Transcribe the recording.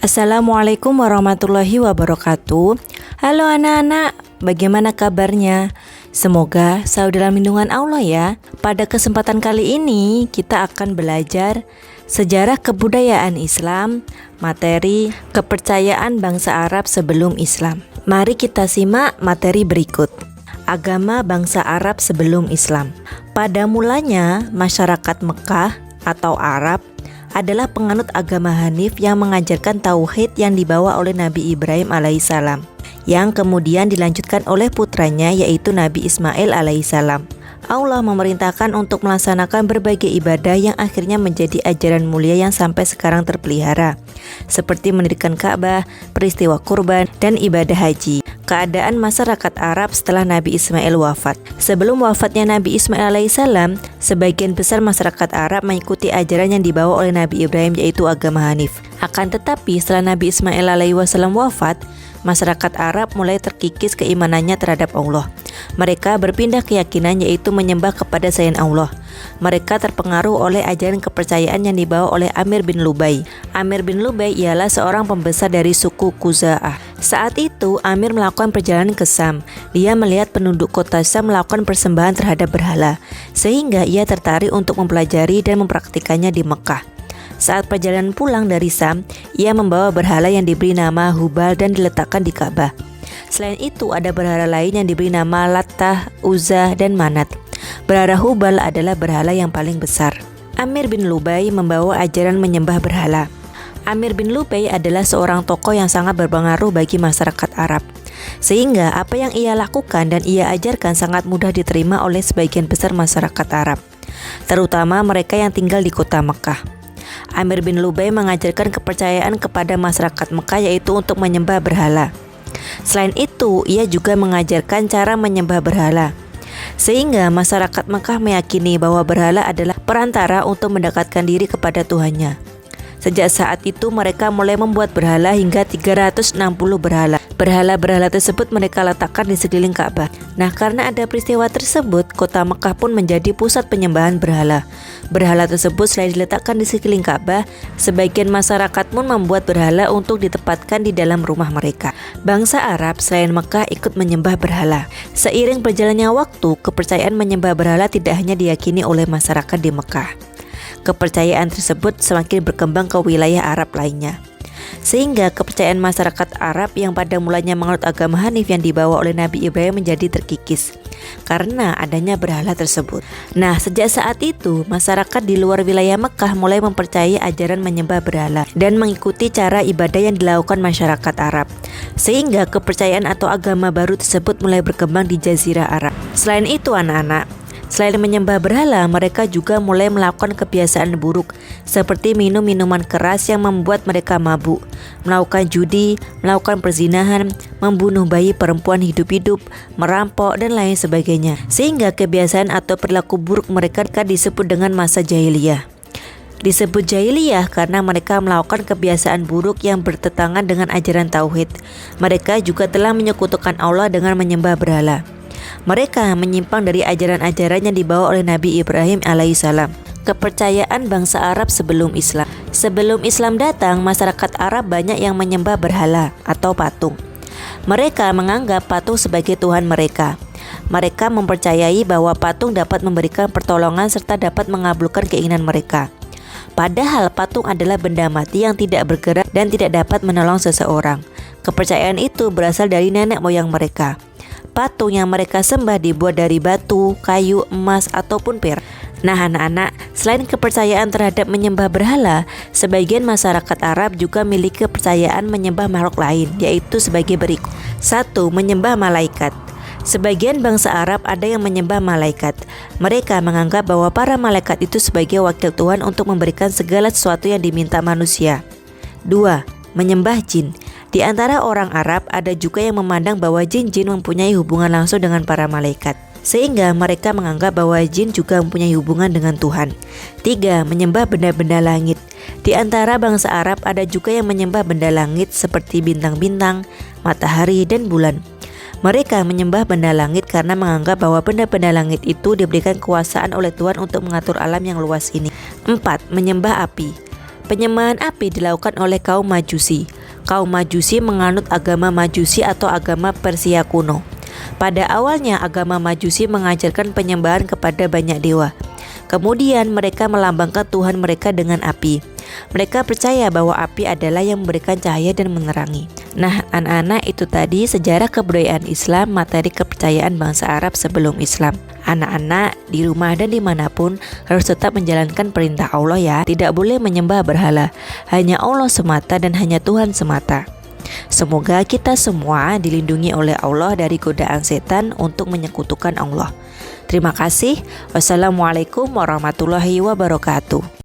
Assalamualaikum warahmatullahi wabarakatuh. Halo anak-anak, bagaimana kabarnya? Semoga selalu dalam lindungan Allah ya. Pada kesempatan kali ini kita akan belajar sejarah kebudayaan Islam, materi kepercayaan bangsa Arab sebelum Islam. Mari kita simak materi berikut. Agama bangsa Arab sebelum Islam. Pada mulanya masyarakat Mekah atau Arab adalah penganut agama Hanif yang mengajarkan tauhid yang dibawa oleh Nabi Ibrahim alaihissalam, yang kemudian dilanjutkan oleh putranya yaitu Nabi Ismail alaihissalam. Allah memerintahkan untuk melaksanakan berbagai ibadah yang akhirnya menjadi ajaran mulia yang sampai sekarang terpelihara, seperti mendirikan Ka'bah, peristiwa kurban, dan ibadah haji. Keadaan masyarakat Arab setelah Nabi Ismail wafat. Sebelum wafatnya Nabi Ismail alaihissalam, sebagian besar masyarakat Arab mengikuti ajaran yang dibawa oleh Nabi Ibrahim yaitu agama Hanif. Akan tetapi setelah Nabi Ismail alaihissalam wafat, masyarakat Arab mulai terkikis keimanannya terhadap Allah. Mereka berpindah keyakinan yaitu menyembah kepada selain Allah. Mereka terpengaruh oleh ajaran kepercayaan yang dibawa oleh Amir bin Lubai. Amir bin Lubai ialah seorang pembesar dari suku Khuza'ah. Saat itu Amir melakukan perjalanan ke Syam. Dia melihat penduduk kota Syam melakukan persembahan terhadap berhala, sehingga ia tertarik untuk mempelajari dan mempraktikannya di Mekah. Saat perjalanan pulang dari Syam, ia membawa berhala yang diberi nama Hubal dan diletakkan di Ka'bah. Selain itu ada berhala lain yang diberi nama Lattah, Uzza, dan Manat. Berhala Hubal adalah berhala yang paling besar. Amir bin Lubai membawa ajaran menyembah berhala. Amir bin Lubai adalah seorang tokoh yang sangat berpengaruh bagi masyarakat Arab, sehingga apa yang ia lakukan dan ia ajarkan sangat mudah diterima oleh sebagian besar masyarakat Arab, terutama mereka yang tinggal di kota Mekah. Amir bin Lubai mengajarkan kepercayaan kepada masyarakat Mekah yaitu untuk menyembah berhala. Selain itu, ia juga mengajarkan cara menyembah berhala, sehingga masyarakat Mekah meyakini bahwa berhala adalah perantara untuk mendekatkan diri kepada Tuhannya. Sejak saat itu mereka mulai membuat berhala hingga 360 berhala. Berhala-berhala tersebut mereka letakkan di sekeliling Ka'bah. Nah, karena ada peristiwa tersebut, kota Mekah pun menjadi pusat penyembahan berhala. Berhala tersebut selain diletakkan di sekeliling Ka'bah, sebagian masyarakat pun membuat berhala untuk ditempatkan di dalam rumah mereka. Bangsa Arab selain Mekah ikut menyembah berhala. Seiring berjalannya waktu, kepercayaan menyembah berhala tidak hanya diyakini oleh masyarakat di Mekah. Kepercayaan tersebut semakin berkembang ke wilayah Arab lainnya, sehingga kepercayaan masyarakat Arab yang pada mulanya menganut agama Hanif yang dibawa oleh Nabi Ibrahim menjadi terkikis karena adanya berhala tersebut. Nah, sejak saat itu masyarakat di luar wilayah Mekah mulai mempercayai ajaran menyembah berhala dan mengikuti cara ibadah yang dilakukan masyarakat Arab, sehingga kepercayaan atau agama baru tersebut mulai berkembang di Jazirah Arab. Selain itu anak-anak, selain menyembah berhala, mereka juga mulai melakukan kebiasaan buruk seperti minum minuman keras yang membuat mereka mabuk, melakukan judi, melakukan perzinahan, membunuh bayi perempuan hidup-hidup, merampok, dan lain sebagainya. Sehingga kebiasaan atau perilaku buruk mereka disebut dengan masa jahiliyah. Disebut jahiliyah karena mereka melakukan kebiasaan buruk yang bertentangan dengan ajaran tauhid. Mereka juga telah menyekutukan Allah dengan menyembah berhala. Mereka menyimpang dari ajaran-ajaran yang dibawa oleh Nabi Ibrahim alaihissalam. Kepercayaan bangsa Arab sebelum Islam. Sebelum Islam datang, masyarakat Arab banyak yang menyembah berhala atau patung. Mereka menganggap patung sebagai Tuhan mereka. Mereka mempercayai bahwa patung dapat memberikan pertolongan serta dapat mengabulkan keinginan mereka. Padahal patung adalah benda mati yang tidak bergerak dan tidak dapat menolong seseorang. Kepercayaan itu berasal dari nenek moyang mereka. Patung yang mereka sembah dibuat dari batu, kayu, emas, ataupun perak. Nah anak-anak, selain kepercayaan terhadap menyembah berhala, sebagian masyarakat Arab juga memiliki kepercayaan menyembah makhluk lain, yaitu sebagai berikut. 1. Menyembah malaikat. Sebagian bangsa Arab ada yang menyembah malaikat. Mereka menganggap bahwa para malaikat itu sebagai wakil Tuhan untuk memberikan segala sesuatu yang diminta manusia. 2. Menyembah jin. Di antara orang Arab ada juga yang memandang bahwa jin-jin mempunyai hubungan langsung dengan para malaikat, sehingga mereka menganggap bahwa jin juga mempunyai hubungan dengan Tuhan. 3. Menyembah benda-benda langit. Di antara bangsa Arab ada juga yang menyembah benda langit seperti bintang-bintang, matahari, dan bulan. Mereka menyembah benda langit karena menganggap bahwa benda-benda langit itu diberikan kekuasaan oleh Tuhan untuk mengatur alam yang luas ini. 4. Menyembah api. Penyembahan api dilakukan oleh kaum Majusi. Kaum Majusi menganut agama Majusi atau agama Persia kuno. Pada awalnya agama Majusi mengajarkan penyembahan kepada banyak dewa. Kemudian mereka melambangkan Tuhan mereka dengan api. Mereka percaya bahwa api adalah yang memberikan cahaya dan menerangi. Nah, anak-anak, itu tadi sejarah kebudayaan Islam, materi kepercayaan bangsa Arab sebelum Islam. Anak-anak di rumah dan dimanapun harus tetap menjalankan perintah Allah ya. Tidak boleh menyembah berhala. Hanya Allah semata dan hanya Tuhan semata. Semoga kita semua dilindungi oleh Allah dari godaan setan untuk menyekutukan Allah. Terima kasih. Wassalamualaikum warahmatullahi wabarakatuh.